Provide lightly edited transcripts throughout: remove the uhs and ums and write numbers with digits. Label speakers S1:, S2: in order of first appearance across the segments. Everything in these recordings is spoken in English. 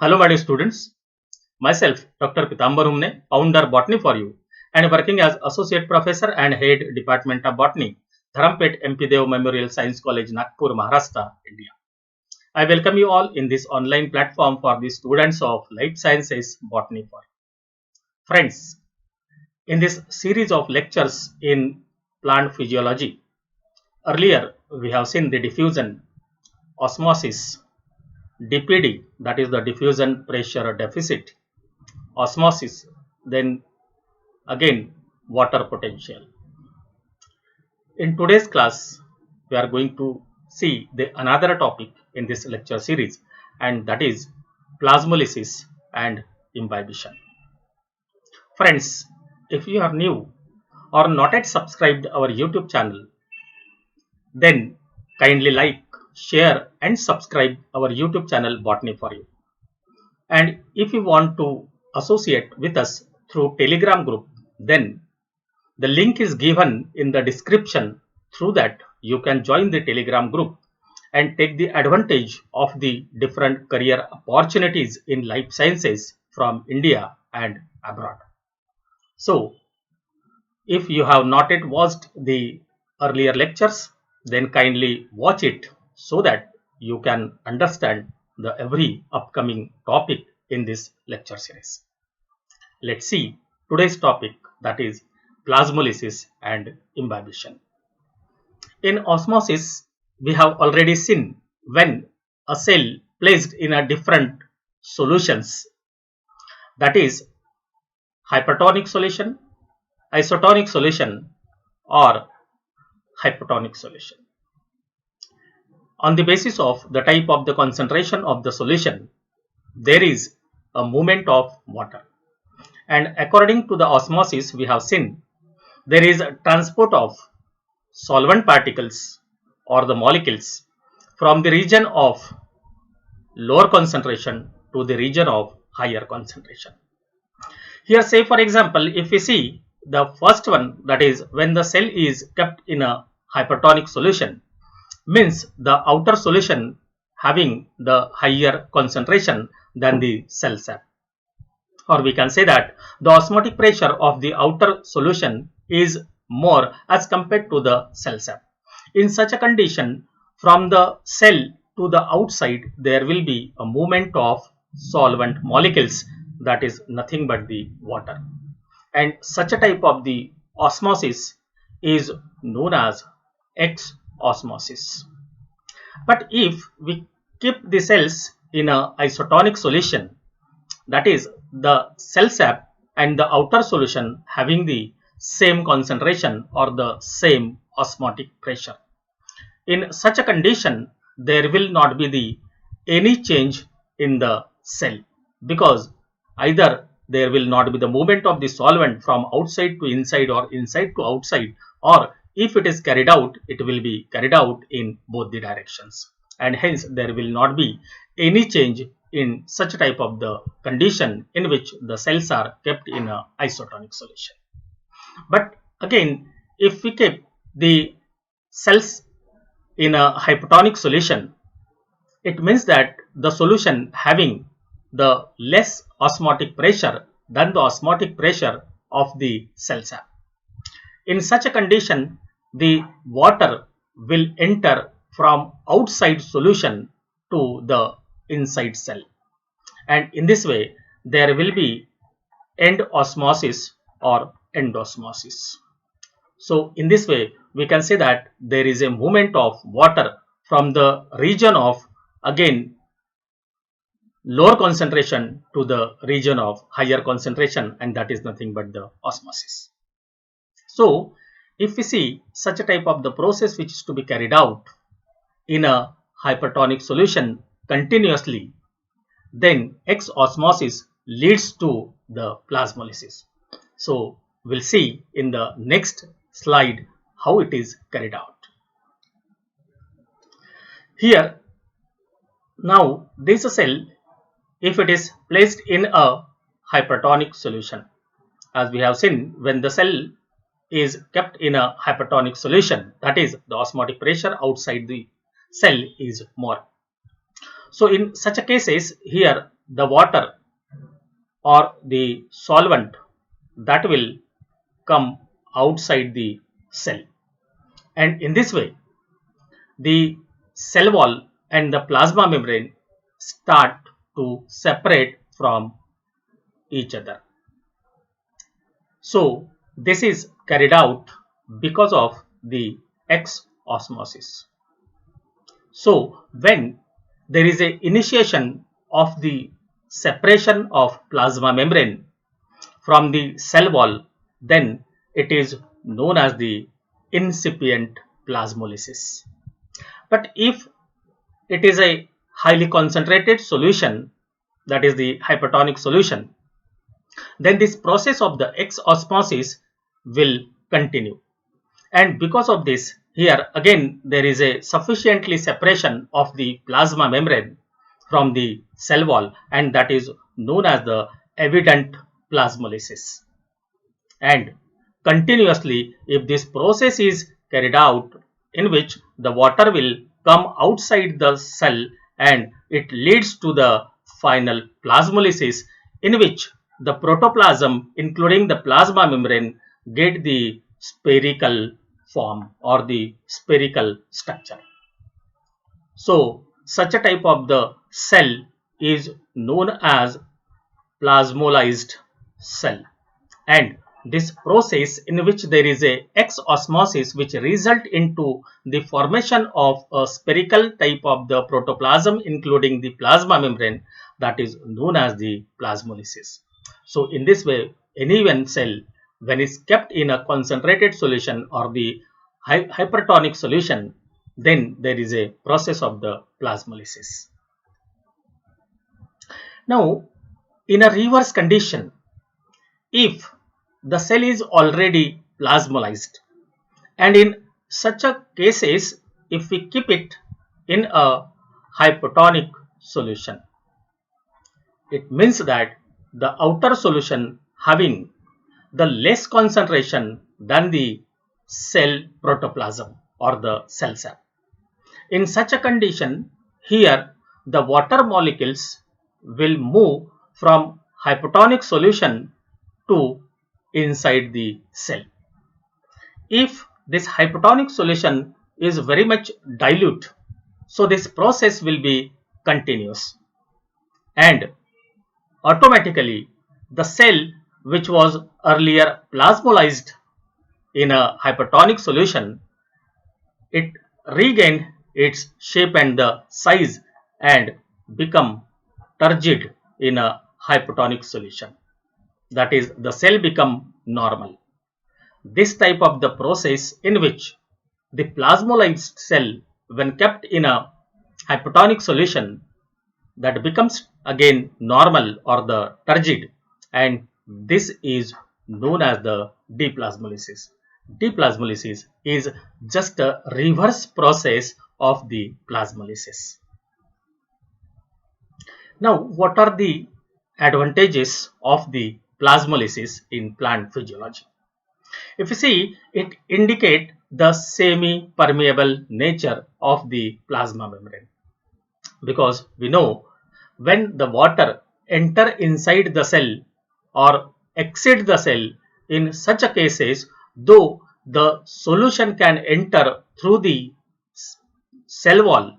S1: Hello, my dear students. Myself, Dr. Pitambar Humne, founder Botany for You, and working as Associate Professor and Head Department of Botany, Dharampet MP Dev Memorial Science College, Nagpur, Maharashtra, India. I welcome you all in this online platform for the students of Life Sciences Botany for You. Friends, in this series of lectures in plant physiology, earlier we have seen the diffusion, osmosis, DPD, that is the diffusion pressure deficit, osmosis, then again water potential. In today's class, we are going to see another topic in this lecture series, and that is plasmolysis and imbibition. Friends, if you are new or not yet subscribed our YouTube channel, then kindly like, share and subscribe our YouTube channel Botany for You. And if you want to associate with us through Telegram group, then the link is given in the description. Through that, you can join the Telegram group and take the advantage of the different career opportunities in life sciences from India and abroad. So, if you have not yet watched the earlier lectures, then kindly watch it so that you can understand the every upcoming topic in this lecture series. Let's see today's topic, that is plasmolysis and imbibition. In osmosis, we have already seen when a cell placed in a different solutions, that is hypertonic solution, isotonic solution or hypotonic solution. On the basis of the type of the concentration of the solution, there is a movement of water. And according to the osmosis, we have seen there is a transport of solvent particles or the molecules from the region of lower concentration to the region of higher concentration. Here, say for example, if we see the first one, that is when the cell is kept in a hypertonic solution, means the outer solution having the higher concentration than the cell sap. Or we can say that the osmotic pressure of the outer solution is more as compared to the cell sap. In such a condition, from the cell to the outside, there will be a movement of solvent molecules, that is nothing but the water. And such a type of the osmosis is known as exosmosis. But if we keep the cells in a isotonic solution, that is the cell sap and the outer solution having the same concentration or the same osmotic pressure. In such a condition, there will not be any change in the cell, because either there will not be the movement of the solvent from outside to inside or inside to outside, or if it is carried out, it will be carried out in both the directions, and hence there will not be any change in such a type of the condition in which the cells are kept in a isotonic solution. But again, if we keep the cells in a hypotonic solution, it means that the solution having the less osmotic pressure than the osmotic pressure of the cell sap. In such a condition, the water will enter from outside solution to the inside cell, and in this way there will be end osmosis or endosmosis. So in this way we can say that there is a movement of water from the region of again lower concentration to the region of higher concentration, and that is nothing but the osmosis. So if we see such a type of the process which is to be carried out in a hypertonic solution continuously, then exosmosis leads to the plasmolysis. So we'll see in the next slide how it is carried out. Here, now this cell, if it is placed in a hypertonic solution, as we have seen, when the cell is kept in a hypertonic solution, that is the osmotic pressure outside the cell is more. So in such a cases, here the water or the solvent that will come outside the cell, and in this way the cell wall and the plasma membrane start to separate from each other. So this is carried out because of the X osmosis. So when there is a initiation of the separation of plasma membrane from the cell wall, then it is known as the incipient plasmolysis. But if it is a highly concentrated solution, that is the hypertonic solution, then this process of the X osmosis will continue. And because of this, here again there is a sufficiently separation of the plasma membrane from the cell wall, and that is known as the evident plasmolysis. And continuously, if this process is carried out, in which the water will come outside the cell and it leads to the final plasmolysis, in which the protoplasm including the plasma membrane get the spherical form or the spherical structure. So such a type of the cell is known as plasmolysed cell, and this process in which there is a X osmosis which result into the formation of a spherical type of the protoplasm including the plasma membrane, that is known as the plasmolysis. So in this way, any one cell when is kept in a concentrated solution or the hypertonic solution, then there is a process of the plasmolysis. Now in a reverse condition, if the cell is already plasmolysed, and in such a cases if we keep it in a hypertonic solution, it means that the outer solution having the less concentration than the cell protoplasm or the cell sap. In such a condition, here the water molecules will move from hypertonic solution to inside the cell. If this hypertonic solution is very much dilute, so this process will be continuous, and automatically the cell which was earlier plasmolysed in a hypertonic solution, it regained its shape and the size and become turgid in a hypertonic solution. That is, the cell become normal. This type of the process in which the plasmolysed cell when kept in a hypertonic solution, that becomes again normal or the turgid, and this is known as the deplasmolysis. Deplasmolysis is just a reverse process of the plasmolysis. Now what are the advantages of the plasmolysis in plant physiology? If you see, it indicate the semi-permeable nature of the plasma membrane, because we know when the water enter inside the cell or exit the cell, in such a cases, though the solution can enter through the cell wall,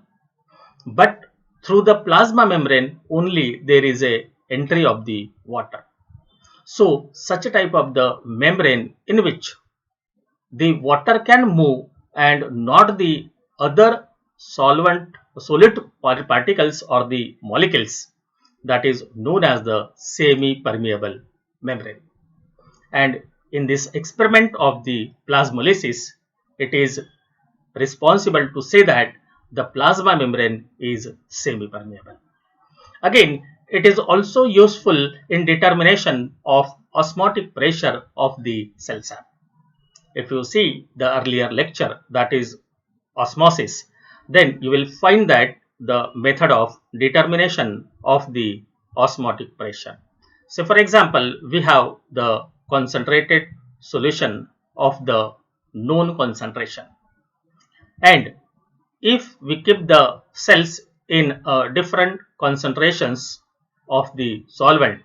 S1: but through the plasma membrane only there is a entry of the water. So such a type of the membrane in which the water can move and not the other solid particles or the molecules, that is known as the semi-permeable membrane. And in this experiment of the plasmolysis, it is responsible to say that the plasma membrane is semi-permeable. Again, it is also useful in determination of osmotic pressure of the cell sap. If you see the earlier lecture, that is osmosis, then you will find that the method of determination of the osmotic pressure. So for example, we have the concentrated solution of the known concentration, and if we keep the cells in different concentrations of the solvent.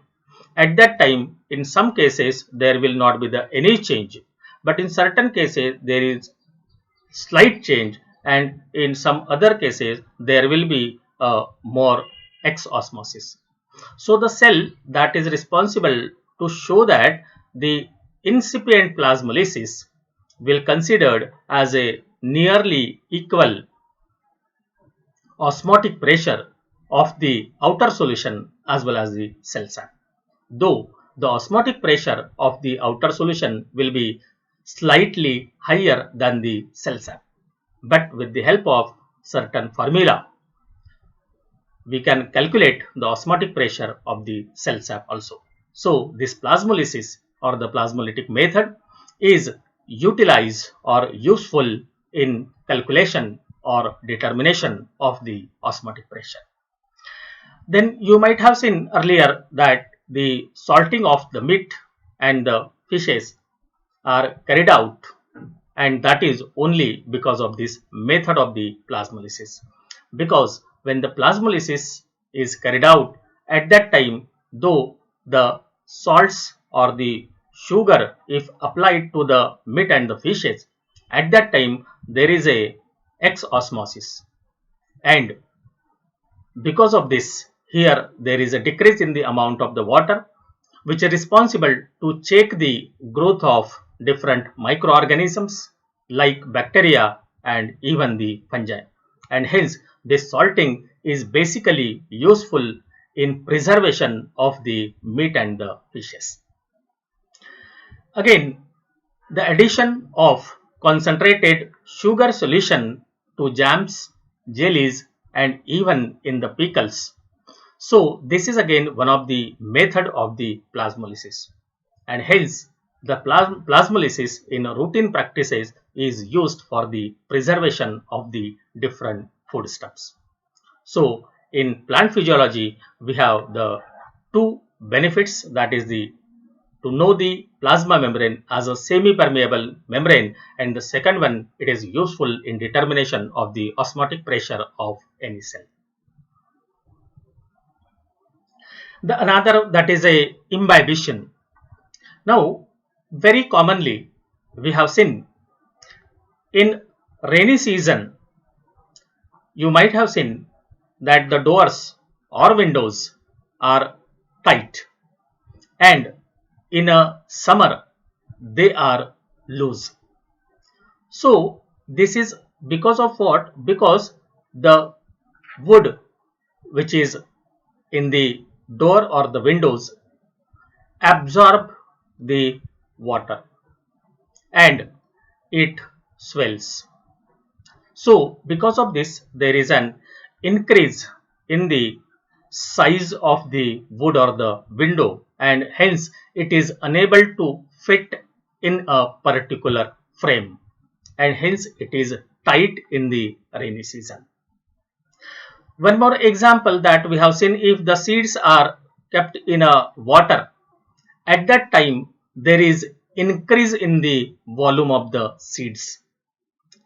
S1: At that time, in some cases, there will not be any change, but in certain cases, there is slight change, and in some other cases, there will be more X osmosis. So the cell that is responsible to show that the incipient plasmolysis will considered as a nearly equal osmotic pressure of the outer solution as well as the cell sap. Though the osmotic pressure of the outer solution will be slightly higher than the cell sap, but with the help of certain formula, we can calculate the osmotic pressure of the cell sap also. So this plasmolysis or the plasmolytic method is utilized or useful in calculation or determination of the osmotic pressure. Then you might have seen earlier that the salting of the meat and the fishes are carried out, and that is only because of this method of the plasmolysis. Because when the plasmolysis is carried out, at that time, though the salts or the sugar, if applied to the meat and the fishes, at that time there is a X osmosis, and because of this, here there is a decrease in the amount of the water, which is responsible to check the growth of different microorganisms like bacteria and even the fungi. And hence, this salting is basically useful in preservation of the meat and the fishes. Again, the addition of concentrated sugar solution to jams, jellies, and even in the pickles. So this is again one of the method of the plasmolysis, and hence the plasmolysis in routine practices is used for the preservation of the different foodstuffs. So in plant physiology, we have the two benefits, that is the to know the plasma membrane as a semi-permeable membrane, and the second one, it is useful in determination of the osmotic pressure of any cell. The another, that is a imbibition. Now very commonly we have seen in rainy season, you might have seen that the doors or windows are tight, and in a summer they are loose. So this is because of what? Because the wood which is in the door or the windows absorb the water and it swells. So because of this, there is an increase in the size of the wood or the window, and hence it is unable to fit in a particular frame, and hence it is tight in the rainy season. One more example that we have seen, if the seeds are kept in a water, at that time there is increase in the volume of the seeds,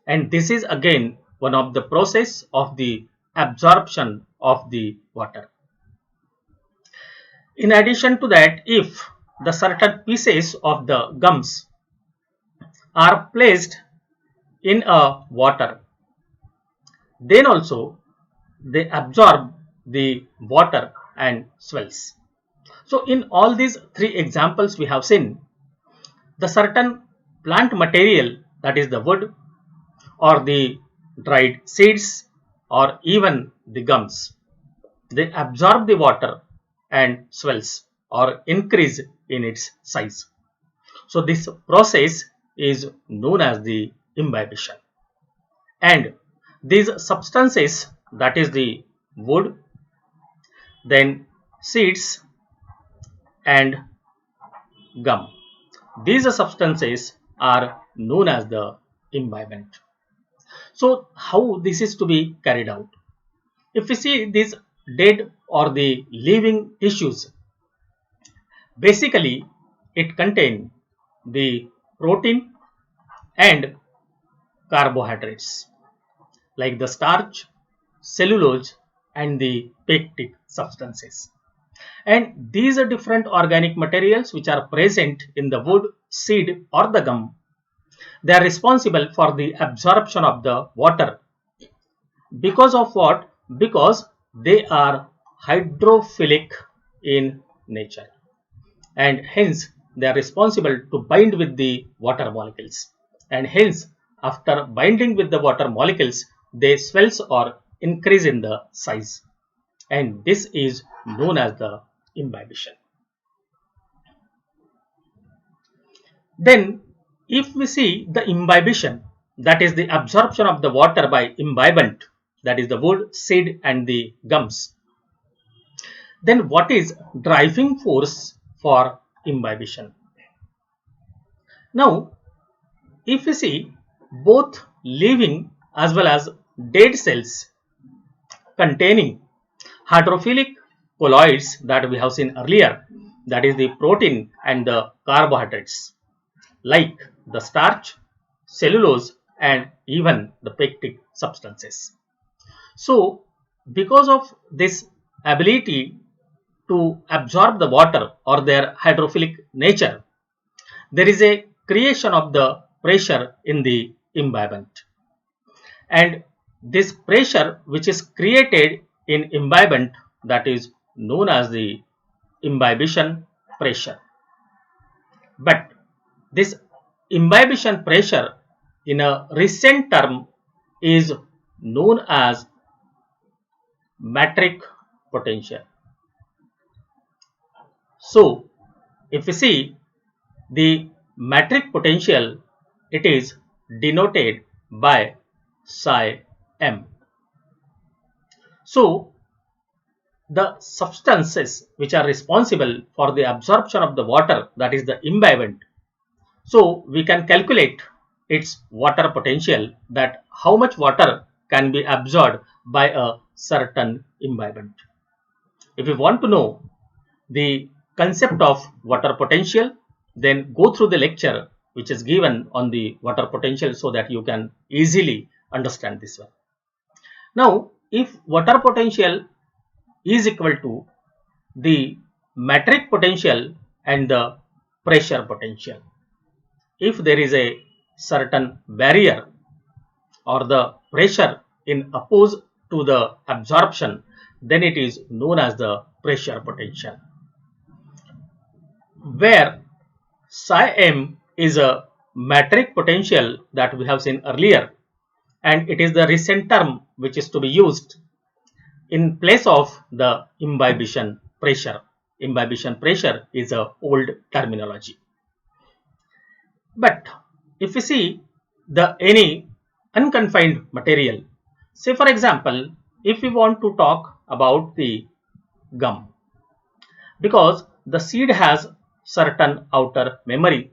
S1: and this is again one of the process of the absorption of the water. In addition to that, if the certain pieces of the gums are placed in a water, then also they absorb the water and swells. So in all these three examples we have seen, the certain plant material, that is the wood or the dried seeds or even the gums, they absorb the water and swells or increase in its size. So this process is known as the imbibition. And these substances, that is the wood, then seeds and gum, these substances are known as the imbibant. So how this is to be carried out? If we see these dead or the living tissues, basically it contain the protein and carbohydrates like the starch, cellulose and the pectic substances. And these are different organic materials which are present in the wood, seed or the gum. They are responsible for the absorption of the water. Because of what? Because they are hydrophilic in nature, and hence they are responsible to bind with the water molecules, and hence after binding with the water molecules they swells or increase in the size, and this is known as the imbibition. Then if we see the imbibition, that is the absorption of the water by imbibant, that is the wood, seed and the gums, then what is driving force for imbibition? Now if we see both living as well as dead cells containing hydrophilic colloids that we have seen earlier, that is the protein and the carbohydrates like the starch, cellulose and even the pectic substances. So because of this ability to absorb the water or their hydrophilic nature, there is a creation of the pressure in the imbibant, and this pressure which is created in imbibant, that is known as the imbibition pressure. But this imbibition pressure in a recent term is known as metric potential. So if we see the metric potential, it is denoted by psi m. So the substances which are responsible for the absorption of the water, that is the imbibant, so we can calculate its water potential, that how much water can be absorbed by a certain imbibant. If you want to know the concept of water potential, then go through the lecture which is given on the water potential so that you can easily understand this one. Now if water potential is equal to the metric potential and the pressure potential, if there is a certain barrier or the pressure in oppose to the absorption, then it is known as the pressure potential, where psi m is a metric potential that we have seen earlier, and it is the recent term which is to be used in place of the imbibition pressure. Imbibition pressure is a old terminology. But if we see the any unconfined material, say for example, if we want to talk about the gum, because the seed has certain outer memory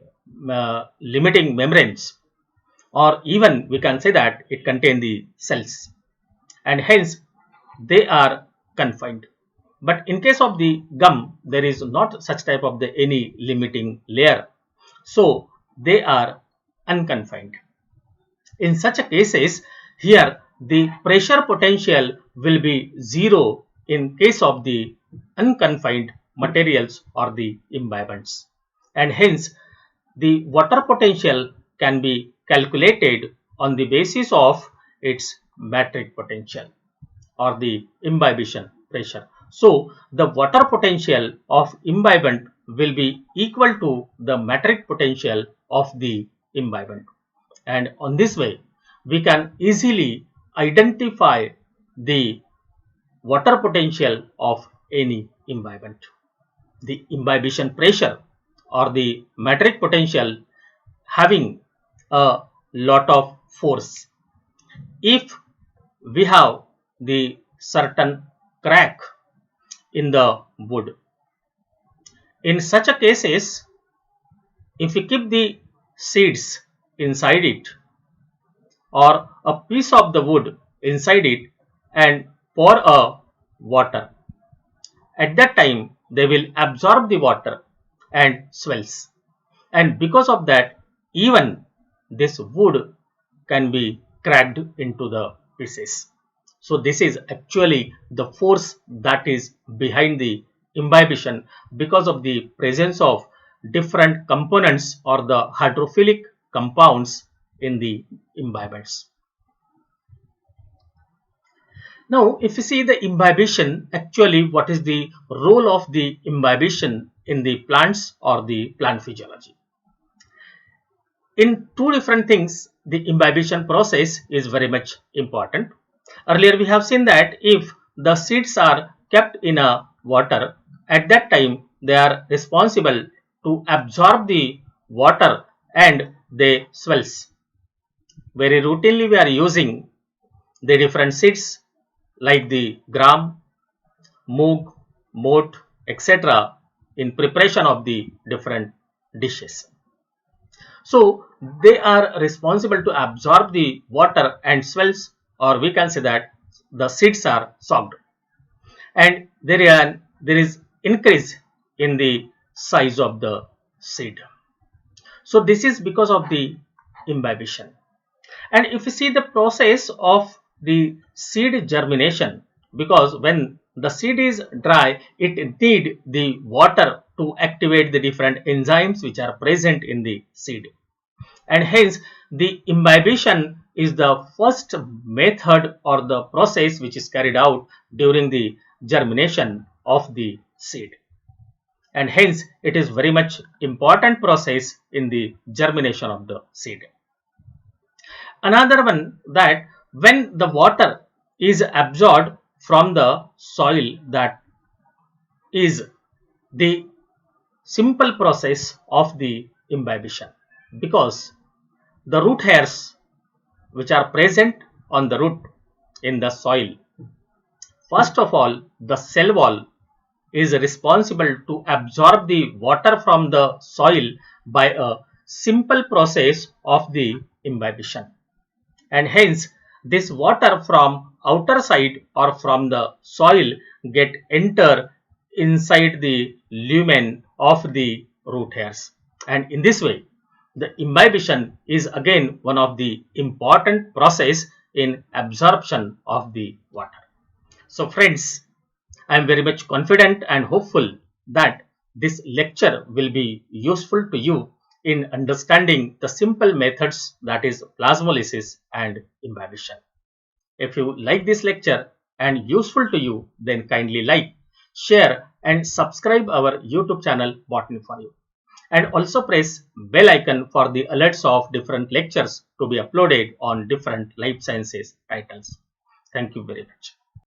S1: limiting membranes, or even we can say that it contains the cells, and hence they are confined. But in case of the gum, there is not such type of the any limiting layer, so they are unconfined. In such a cases, here the pressure potential will be zero in case of the unconfined materials or the imbibants, and hence the water potential can be calculated on the basis of its metric potential or the imbibition pressure. So the water potential of imbibant will be equal to the metric potential of the imbibant, and on this way we can easily identify the water potential of any imbibant. The imbibition pressure or the metric potential having a lot of force. If we have the certain crack in the wood, in such a cases, if we keep the seeds inside it or a piece of the wood inside it and pour a water, at that time they will absorb the water and swells, and because of that even this wood can be cracked into the pieces. So this is actually the force that is behind the imbibition because of the presence of different components or the hydrophilic compounds in the imbibers. Now, if you see the imbibition, actually what is the role of the imbibition in the plants or the plant physiology? In two different things, the imbibition process is very much important. Earlier we have seen that if the seeds are kept in a water, at that time they are responsible to absorb the water and they swells. Very routinely we are using the different seeds like the gram, moog, moat, etc. in preparation of the different dishes. So they are responsible to absorb the water and swells, or we can say that the seeds are soaked, and there is increase in the size of the seed. So this is because of the imbibition. And if you see the process of the seed germination, because when the seed is dry, it need the water to activate the different enzymes which are present in the seed, and hence the imbibition is the first method or the process which is carried out during the germination of the seed, and hence it is very much important process in the germination of the seed. Another one, that when the water is absorbed from the soil, that is the simple process of the imbibition, because the root hairs which are present on the root in the soil, first of all the cell wall is responsible to absorb the water from the soil by a simple process of the imbibition, and hence this water from outer side or from the soil get enter inside the lumen of the root hairs, and in this way the imbibition is again one of the important process in absorption of the water. So friends, I am very much confident and hopeful that this lecture will be useful to you in understanding the simple methods, that is plasmolysis and imbibition. If you like this lecture and useful to you, then kindly like, share and subscribe our YouTube channel Botany for You, and also press bell icon for the alerts of different lectures to be uploaded on different life sciences titles. Thank you very much.